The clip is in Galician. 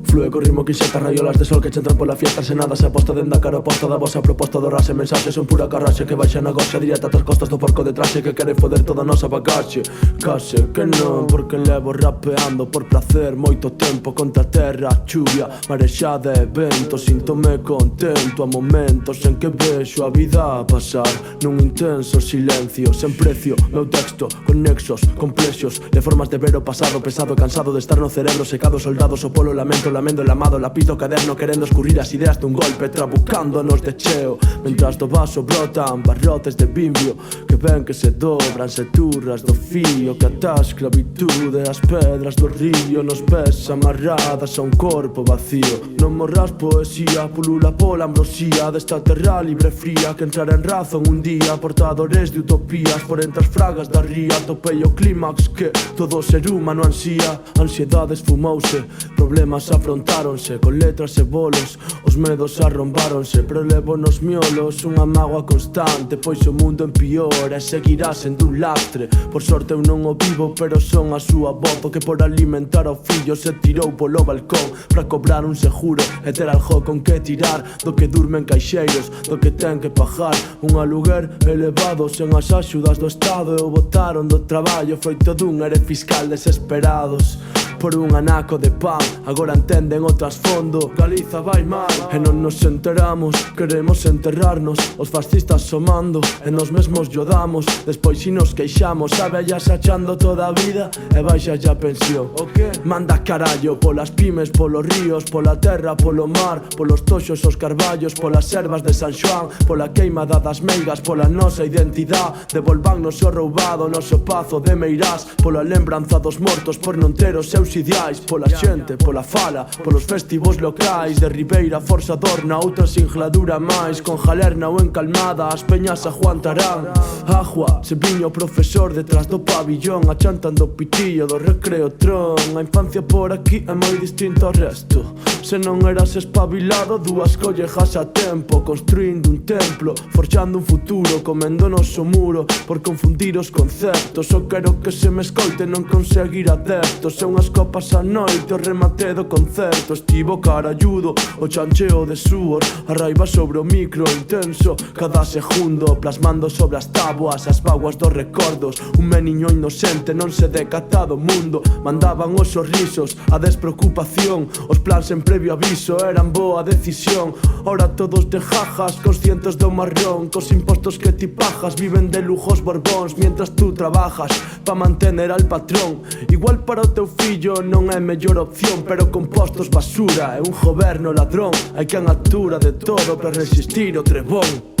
Flúe co ritmo que inxecta raiolas de sol que che entran pola fiesta. Se nada se aposta dende a cara oposta da vosa proposta do rase. Mensaxes son pura carraxe que baixa na goxa directa tas costas do porco de traxe que quere foder toda a nosa bagaxe. Case que non, porque levo rapeando por placer moito tempo contra a terra, chuvia, marexada e vento. Síntome contento a momentos en que vexo a vida a pasar nun intenso silencio sen precio. Meu texto con nexos complexos de formas de ver o pasado pesado, cansado de estar no cerebro secado, soldados o polo lamento, lamento el amado, lapito o caderno querendo escurrir as ideas dun golpe, trabucándonos de cheo. Mentras do vaso brotan barrotes de bimbio que ven que se dobran, se turras do fío que ata a esclavitude as pedras do río nos ves amarradas a un corpo vacío. Non morras poesía, pulula pola ambrosía desta terra libre fría que entrará en razón un día. Portadores de utopías por entre as fragas da ría topei o clímax que todo ser humano ansía. Ansiedade esfumouse, problemas afrontáronse con letras e bolos, os medos arrombáronse, pero levo nos miolos unha mágoa constante, pois o mundo empeora e seguirá sendo un lastre. Por sorte eu non o vivo, pero son a súa voz o que por alimentar ao fillo se tirou polo balcón para cobrar un seguro e ter algo con que tirar do que durme en caixeiros, do que ten que pagar un aluguer elevado sen as axudas do Estado. E o botaron do traballo froito dun ere fiscal desesperados por un anaco de pan. Agora entenden o trasfondo, Galiza vai mal e non nos enteramos. Queremos enterrarnos, os fascistas somando e nos mesmos llodamos. Despois si nos queixamos, a vella achando toda a vida e baixa xa a pensión. Manda carallo polas pymes, polos ríos, pola terra, polo mar, polos toxos, os carballos, polas ervas de San Xoán, pola queimada das meigas, pola nosa identidade. Devolvannos o roubado, noso pazo de Meirás, pola lembranza dos mortos por non ter os seus ideais, pola xente, pola fala, polos festivos locais de Ribeira, Forza Dorna, outra singladura máis, con Jalerna ou en Calmada as peñas aguantarán. Agua, se viño o profesor detrás do pabillón achantando o pitillo do recreo tron. A infancia por aquí é moi distinto ao resto. Se non eras espabilado, dúas collejas a tempo, construindo un templo, forxando un futuro, coméndonos o muro por confundir os conceptos. Só quero que se me escoite, non conseguir adeptos. E unhas copas a noite, o remate do concerto. Estivo caralludo, o chancheo de suor, a raiva sobre o micro intenso cada segundo, plasmando sobre as tabuas as vaguas dos recordos. Un meniño inocente non se decata do mundo, mandaban os sorrisos, a despreocupación, os plans en previo aviso eran boa decisión. Ora todos de jajas, conscientes do marrón, cos impostos que ti pagas, viven de lujos borbóns mientras tú trabajas pa mantener al patrón. Igual para o teu fillo non é mellor opción, pero con postos basura e un goberno ladrón hai quen actúa de todo para resistir o trebón.